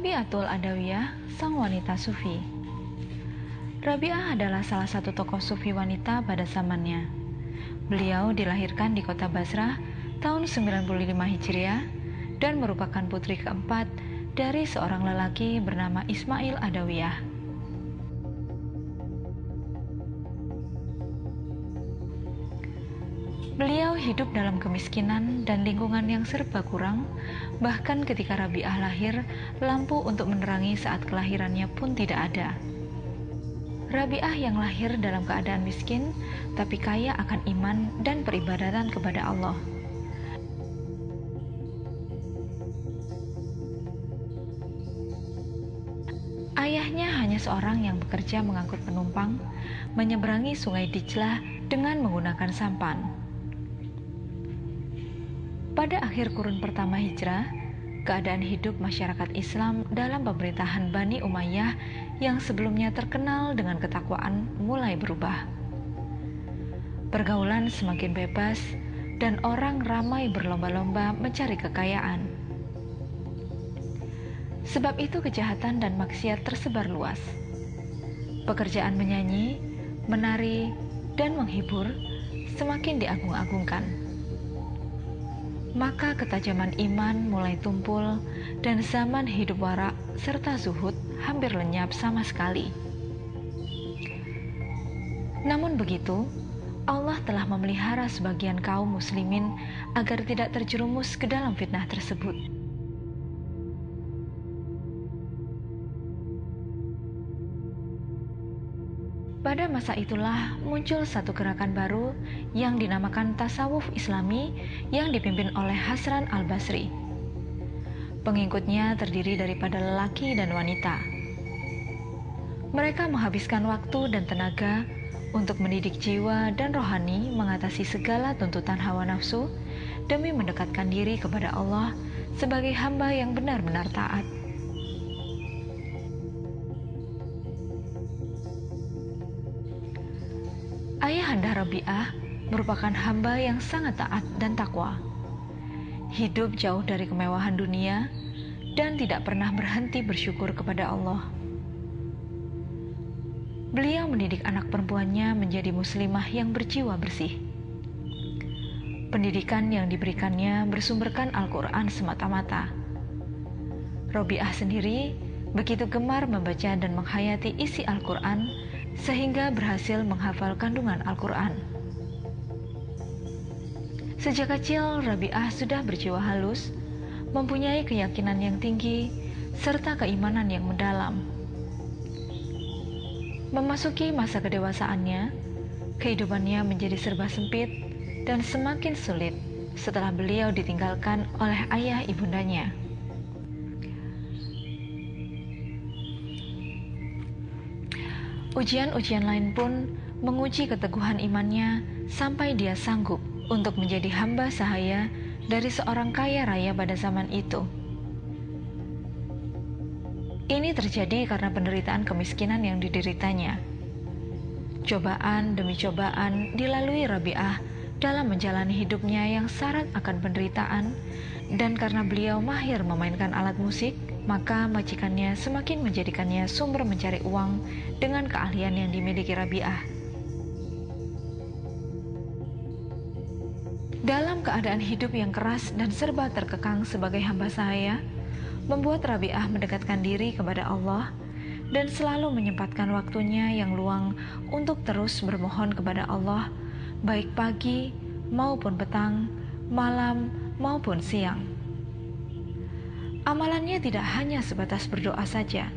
Rabi'atul Adawiyah, sang wanita sufi. Rabi'ah adalah salah satu tokoh sufi wanita pada zamannya. Beliau dilahirkan di kota Basrah tahun 95 Hijriah dan merupakan putri keempat dari seorang lelaki bernama Ismail Adawiyah. Beliau hidup dalam kemiskinan dan lingkungan yang serba kurang, bahkan ketika Rabi'ah lahir, lampu untuk menerangi saat kelahirannya pun tidak ada. Rabi'ah yang lahir dalam keadaan miskin, tapi kaya akan iman dan peribadatan kepada Allah. Ayahnya hanya seorang yang bekerja mengangkut penumpang, menyeberangi sungai Dijlah dengan menggunakan sampan. Pada akhir kurun pertama Hijrah, keadaan hidup masyarakat Islam dalam pemerintahan Bani Umayyah yang sebelumnya terkenal dengan ketakwaan mulai berubah. Pergaulan semakin bebas dan orang ramai berlomba-lomba mencari kekayaan. Sebab itu kejahatan dan maksiat tersebar luas. Pekerjaan menyanyi, menari, dan menghibur semakin diagung-agungkan. Maka ketajaman iman mulai tumpul dan zaman hidup wara serta zuhud hampir lenyap sama sekali. Namun begitu, Allah telah memelihara sebagian kaum muslimin agar tidak terjerumus ke dalam fitnah tersebut. Pada masa itulah muncul satu gerakan baru yang dinamakan tasawuf Islami yang dipimpin oleh Hasan al-Basri. Pengikutnya terdiri daripada lelaki dan wanita. Mereka menghabiskan waktu dan tenaga untuk mendidik jiwa dan rohani mengatasi segala tuntutan hawa nafsu demi mendekatkan diri kepada Allah sebagai hamba yang benar-benar taat. Ayahanda Rabi'ah merupakan hamba yang sangat taat dan takwa. Hidup jauh dari kemewahan dunia dan tidak pernah berhenti bersyukur kepada Allah. Beliau mendidik anak perempuannya menjadi muslimah yang berjiwa bersih. Pendidikan yang diberikannya bersumberkan Al-Quran semata-mata. Rabi'ah sendiri begitu gemar membaca dan menghayati isi Al-Quran sehingga berhasil menghafal kandungan Al-Quran. Sejak kecil, Rabi'ah sudah berjiwa halus, mempunyai keyakinan yang tinggi, serta keimanan yang mendalam. Memasuki masa kedewasaannya, kehidupannya menjadi serba sempit dan semakin sulit setelah beliau ditinggalkan oleh ayah ibundanya. Ujian-ujian lain pun menguji keteguhan imannya sampai dia sanggup untuk menjadi hamba sahaya dari seorang kaya raya pada zaman itu. Ini terjadi karena penderitaan kemiskinan yang dideritanya. Cobaan demi cobaan dilalui Rabi'ah dalam menjalani hidupnya yang syarat akan penderitaan, dan karena beliau mahir memainkan alat musik, maka majikannya semakin menjadikannya sumber mencari uang dengan keahlian yang dimiliki Rabi'ah. Dalam keadaan hidup yang keras dan serba terkekang sebagai hamba sahaya, membuat Rabi'ah mendekatkan diri kepada Allah dan selalu menyempatkan waktunya yang luang untuk terus bermohon kepada Allah, baik pagi maupun petang, malam maupun siang. Amalannya tidak hanya sebatas berdoa saja,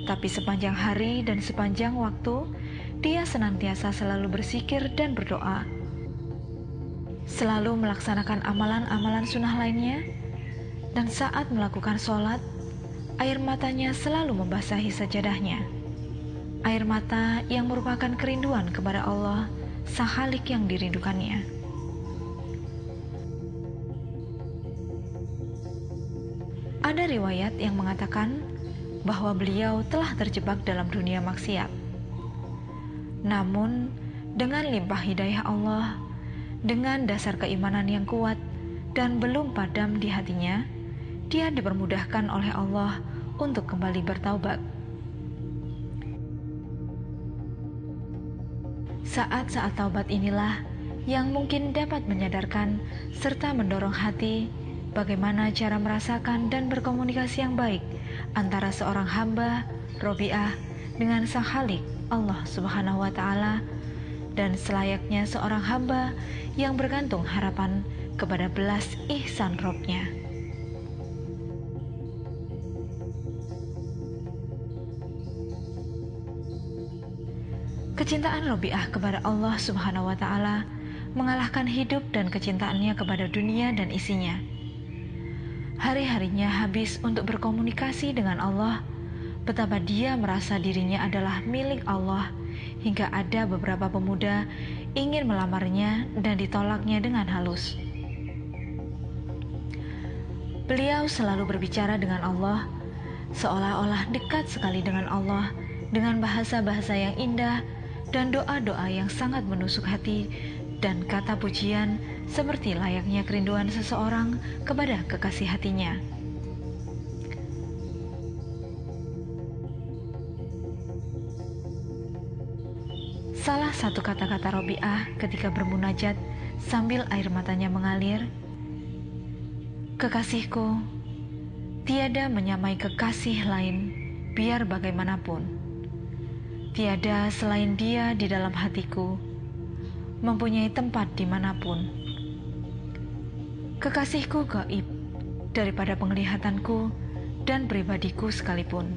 tapi sepanjang hari dan sepanjang waktu, dia senantiasa selalu berzikir dan berdoa. Selalu melaksanakan amalan-amalan sunnah lainnya, dan saat melakukan sholat, air matanya selalu membasahi sajadahnya. Air mata yang merupakan kerinduan kepada Allah, Sang Khalik yang dirindukannya. Ada riwayat yang mengatakan bahwa beliau telah terjebak dalam dunia maksiat. Namun, dengan limpah hidayah Allah, dengan dasar keimanan yang kuat dan belum padam di hatinya, dia dipermudahkan oleh Allah untuk kembali bertaubat. Saat-saat taubat inilah yang mungkin dapat menyadarkan serta mendorong hati bagaimana cara merasakan dan berkomunikasi yang baik antara seorang hamba, Robiah, dengan Sang Khalik, Allah Subhanahu wa Ta'ala, dan selayaknya seorang hamba yang bergantung harapan kepada belas ihsan Robnya. Kecintaan Robiah kepada Allah Subhanahu wa Ta'ala mengalahkan hidup dan kecintaannya kepada dunia dan isinya. Hari-harinya habis untuk berkomunikasi dengan Allah, betapa dia merasa dirinya adalah milik Allah, hingga ada beberapa pemuda ingin melamarnya dan ditolaknya dengan halus. Beliau selalu berbicara dengan Allah, seolah-olah dekat sekali dengan Allah, dengan bahasa-bahasa yang indah dan doa-doa yang sangat menusuk hati, dan kata pujian seperti layaknya kerinduan seseorang kepada kekasih hatinya. Salah satu kata-kata Robiah ketika bermunajat sambil air matanya mengalir, "Kekasihku, tiada menyamai kekasih lain biar bagaimanapun. Tiada selain dia di dalam hatiku, mempunyai tempat dimanapun. Kekasihku gaib daripada penglihatanku dan pribadiku sekalipun.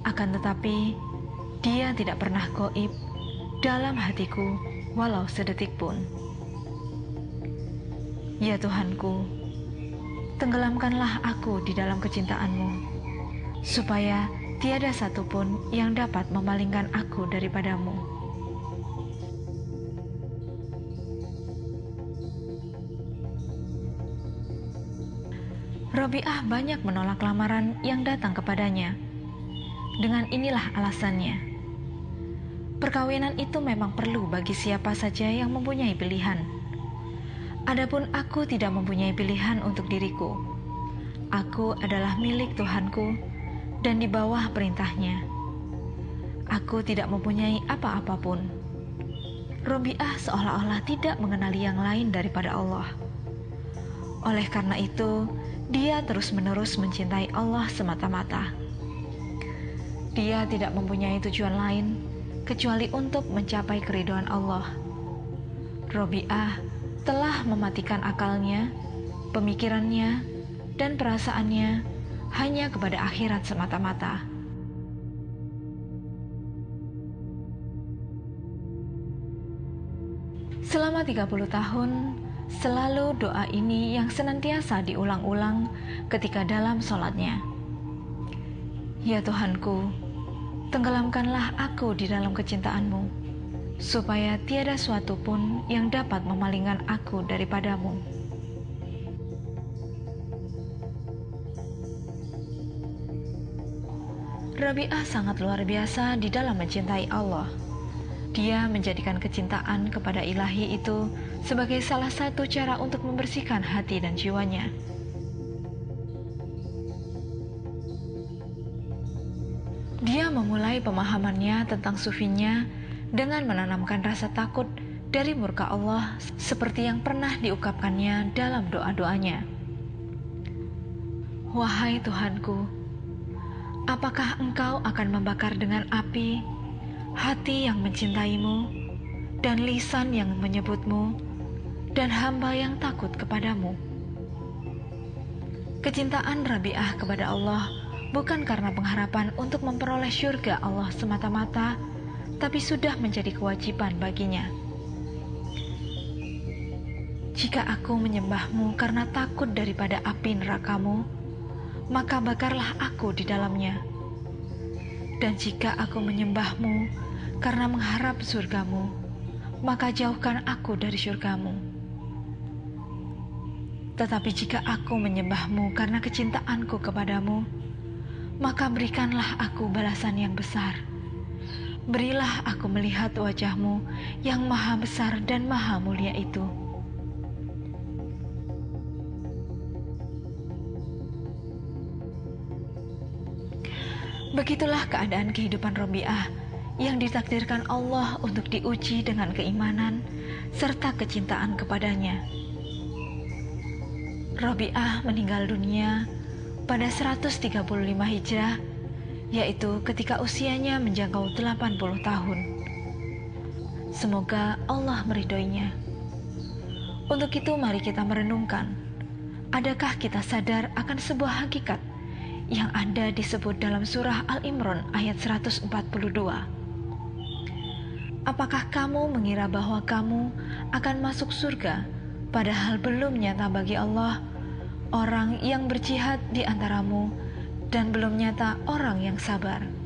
Akan tetapi, dia tidak pernah gaib dalam hatiku walau sedetik pun. Ya Tuhanku, tenggelamkanlah aku di dalam kecintaanmu, supaya tiada satupun yang dapat memalingkan aku daripadamu." Robiah banyak menolak lamaran yang datang kepadanya. Dengan inilah alasannya. Perkawinan itu memang perlu bagi siapa saja yang mempunyai pilihan. Adapun aku tidak mempunyai pilihan untuk diriku. Aku adalah milik Tuhanku dan di bawah perintahnya. Aku tidak mempunyai apa-apapun. Robiah seolah-olah tidak mengenali yang lain daripada Allah. Oleh karena itu, dia terus-menerus mencintai Allah semata-mata. Dia tidak mempunyai tujuan lain kecuali untuk mencapai keridhaan Allah. Robiah telah mematikan akalnya, pemikirannya, dan perasaannya hanya kepada akhirat semata-mata. Selama 30 tahun, selalu doa ini yang senantiasa diulang-ulang ketika dalam sholatnya. Ya Tuhanku, tenggelamkanlah aku di dalam kecintaanmu, supaya tiada suatu pun yang dapat memalingkan aku daripadamu. Robiah sangat luar biasa di dalam mencintai Allah. Dia menjadikan kecintaan kepada Ilahi itu sebagai salah satu cara untuk membersihkan hati dan jiwanya. Dia memulai pemahamannya tentang sufinya dengan menanamkan rasa takut dari murka Allah seperti yang pernah diungkapkannya dalam doa-doanya. Wahai Tuhanku, apakah Engkau akan membakar dengan api hati yang mencintaimu dan lisan yang menyebutmu dan hamba yang takut kepadamu? Kecintaan Robiah kepada Allah bukan karena pengharapan untuk memperoleh syurga Allah semata-mata, tapi sudah menjadi kewajiban baginya. Jika aku menyembahmu karena takut daripada api nerakamu, maka bakarlah aku di dalamnya. Dan jika aku menyembahmu karena mengharap surgamu, maka jauhkan aku dari surgamu. Tetapi jika aku menyembahmu karena kecintaanku kepadamu, maka berikanlah aku balasan yang besar. Berilah aku melihat wajahmu yang maha besar dan maha mulia itu. Begitulah keadaan kehidupan Robiah yang ditakdirkan Allah untuk diuji dengan keimanan serta kecintaan kepadanya. Robiah meninggal dunia pada 135 Hijrah, yaitu ketika usianya menjangkau 80 tahun. Semoga Allah meridhoinya. Untuk itu mari kita merenungkan, adakah kita sadar akan sebuah hakikat yang ada disebut dalam surah Al-Imran ayat 142? Apakah kamu mengira bahwa kamu akan masuk surga, padahal belum nyata bagi Allah orang yang berjihad di antaramu dan belum nyata orang yang sabar?